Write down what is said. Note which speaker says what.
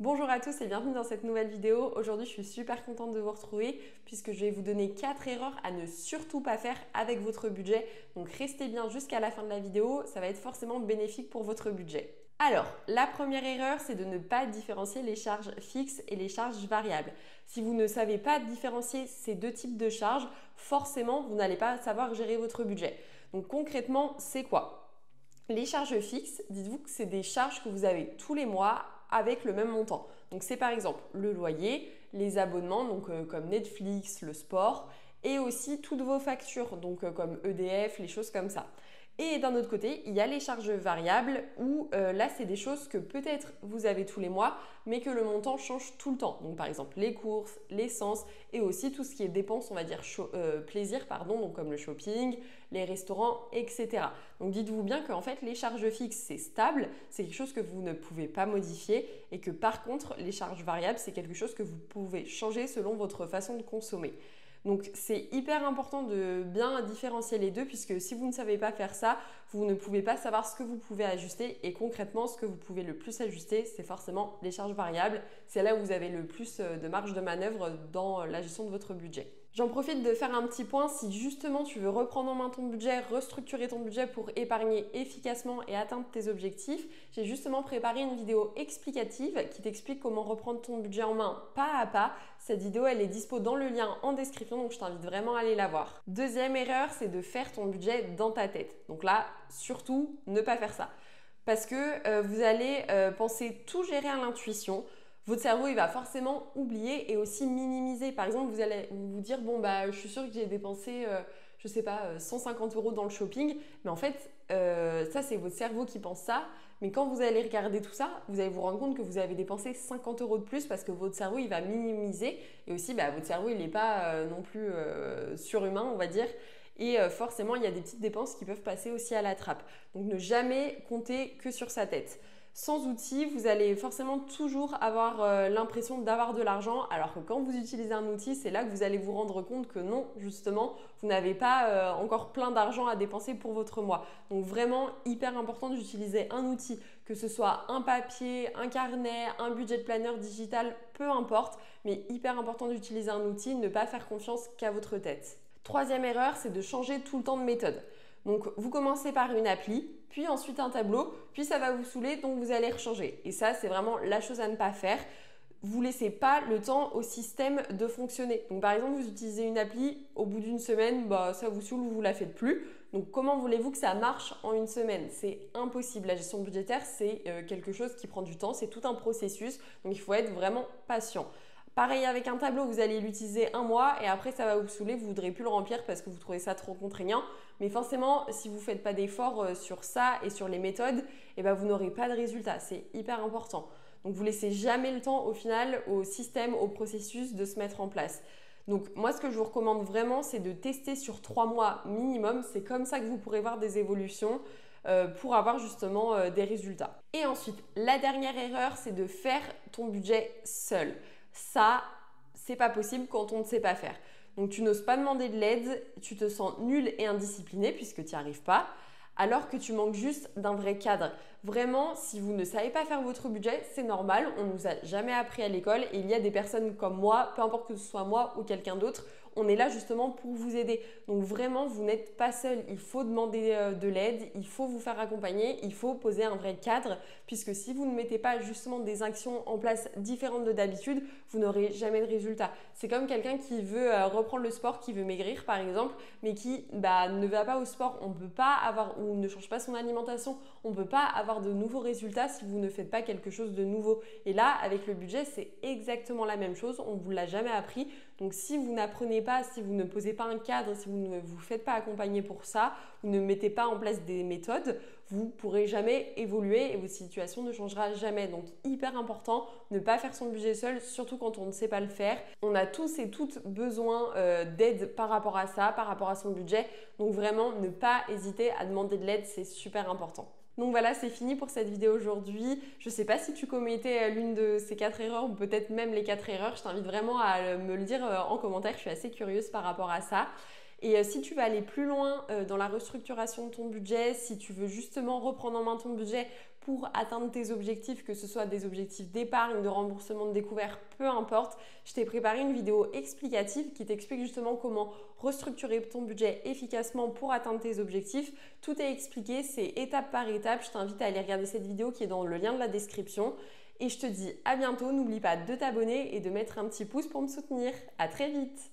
Speaker 1: Bonjour à tous et bienvenue dans cette nouvelle vidéo. Aujourd'hui, je suis super contente de vous retrouver puisque je vais vous donner 4 erreurs à ne surtout pas faire avec votre budget. Donc restez bien jusqu'à la fin de la vidéo, ça va être forcément bénéfique pour votre budget. Alors, la première erreur, c'est de ne pas différencier les charges fixes et les charges variables. Si vous ne savez pas différencier ces deux types de charges, forcément, vous n'allez pas savoir gérer votre budget. Donc concrètement, c'est quoi ? Les charges fixes, dites-vous que c'est des charges que vous avez tous les mois avec le même montant. Donc c'est par exemple le loyer, les abonnements, donc comme Netflix, le sport, et aussi toutes vos factures, donc comme EDF, les choses comme ça. Et d'un autre côté, il y a les charges variables où là, c'est des choses que peut-être vous avez tous les mois, mais que le montant change tout le temps. Donc par exemple, les courses, l'essence et aussi tout ce qui est dépenses, on va dire plaisir, donc comme le shopping, les restaurants, etc. Donc dites-vous bien qu'en fait, les charges fixes, c'est stable, c'est quelque chose que vous ne pouvez pas modifier et que par contre, les charges variables, c'est quelque chose que vous pouvez changer selon votre façon de consommer. Donc c'est hyper important de bien différencier les deux puisque si vous ne savez pas faire ça, vous ne pouvez pas savoir ce que vous pouvez ajuster et concrètement ce que vous pouvez le plus ajuster, c'est forcément les charges variables. C'est là où vous avez le plus de marge de manœuvre dans la gestion de votre budget. J'en profite de faire un petit point si justement tu veux reprendre en main ton budget, restructurer ton budget pour épargner efficacement et atteindre tes objectifs. J'ai justement préparé une vidéo explicative qui t'explique comment reprendre ton budget en main pas à pas. Cette vidéo, elle est dispo dans le lien en description, donc je t'invite vraiment à aller la voir. Deuxième erreur, c'est de faire ton budget dans ta tête. Donc là, surtout, ne pas faire ça. Parce que vous allez penser tout gérer à l'intuition. Votre cerveau, il va forcément oublier et aussi minimiser. Par exemple, vous allez vous dire, je suis sûre que j'ai dépensé, 150 € dans le shopping. Mais en fait, ça, c'est votre cerveau qui pense ça. Mais quand vous allez regarder tout ça, vous allez vous rendre compte que vous avez dépensé 50 € de plus parce que votre cerveau, il va minimiser. Et aussi, votre cerveau, il n'est pas non plus surhumain, on va dire. Et forcément, il y a des petites dépenses qui peuvent passer aussi à la trappe. Donc, ne jamais compter que sur sa tête. Sans outils, vous allez forcément toujours avoir l'impression d'avoir de l'argent, alors que quand vous utilisez un outil, c'est là que vous allez vous rendre compte que non, justement, vous n'avez pas encore plein d'argent à dépenser pour votre mois. Donc vraiment, hyper important d'utiliser un outil, que ce soit un papier, un carnet, un budget planner digital, peu importe, mais hyper important d'utiliser un outil, ne pas faire confiance qu'à votre tête. Troisième erreur, c'est de changer tout le temps de méthode. Donc, vous commencez par une appli, puis ensuite un tableau, puis ça va vous saouler, donc vous allez rechanger. Et ça, c'est vraiment la chose à ne pas faire. Vous ne laissez pas le temps au système de fonctionner. Donc, par exemple, vous utilisez une appli, au bout d'une semaine, ça vous saoule, vous ne la faites plus. Donc, comment voulez-vous que ça marche en une semaine? C'est impossible. La gestion budgétaire, c'est quelque chose qui prend du temps, c'est tout un processus. Donc, il faut être vraiment patient. Pareil avec un tableau, vous allez l'utiliser un mois et après ça va vous saouler, vous ne voudrez plus le remplir parce que vous trouvez ça trop contraignant. Mais forcément, si vous ne faites pas d'efforts sur ça et sur les méthodes, vous n'aurez pas de résultat. C'est hyper important. Donc vous ne laissez jamais le temps au final au système, au processus de se mettre en place. Donc moi, ce que je vous recommande vraiment, c'est de tester sur 3 mois minimum. C'est comme ça que vous pourrez voir des évolutions pour avoir justement des résultats. Et ensuite, la dernière erreur, c'est de faire ton budget seul. Ça, c'est pas possible quand on ne sait pas faire. Donc tu n'oses pas demander de l'aide, tu te sens nul et indiscipliné puisque tu n'y arrives pas, alors que tu manques juste d'un vrai cadre. Vraiment, si vous ne savez pas faire votre budget, c'est normal, on ne nous a jamais appris à l'école et il y a des personnes comme moi, peu importe que ce soit moi ou quelqu'un d'autre, on est là justement pour vous aider. Donc vraiment, vous n'êtes pas seul. Il faut demander de l'aide, il faut vous faire accompagner, il faut poser un vrai cadre puisque si vous ne mettez pas justement des actions en place différentes de d'habitude, vous n'aurez jamais de résultat. C'est comme quelqu'un qui veut reprendre le sport, qui veut maigrir par exemple, mais qui ne va pas au sport. On ne peut pas avoir ou ne change pas son alimentation. On ne peut pas avoir de nouveaux résultats si vous ne faites pas quelque chose de nouveau. Et là, avec le budget, c'est exactement la même chose. On ne vous l'a jamais appris. Donc si vous n'apprenez pas, si vous ne posez pas un cadre, si vous ne vous faites pas accompagner pour ça, vous ne mettez pas en place des méthodes, vous ne pourrez jamais évoluer et votre situation ne changera jamais. Donc hyper important, ne pas faire son budget seul, surtout quand on ne sait pas le faire. On a tous et toutes besoin d'aide par rapport à ça, par rapport à son budget. Donc vraiment, ne pas hésiter à demander de l'aide, c'est super important. Donc voilà, c'est fini pour cette vidéo aujourd'hui. Je ne sais pas si tu commettais l'une de ces 4 erreurs ou peut-être même les 4 erreurs. Je t'invite vraiment à me le dire en commentaire. Je suis assez curieuse par rapport à ça. Et si tu veux aller plus loin dans la restructuration de ton budget, si tu veux justement reprendre en main ton budget pour atteindre tes objectifs, que ce soit des objectifs d'épargne, de remboursement de découvert, peu importe. Je t'ai préparé une vidéo explicative qui t'explique justement comment restructurer ton budget efficacement pour atteindre tes objectifs. Tout est expliqué, c'est étape par étape. Je t'invite à aller regarder cette vidéo qui est dans le lien de la description. Et je te dis à bientôt. N'oublie pas de t'abonner et de mettre un petit pouce pour me soutenir. À très vite!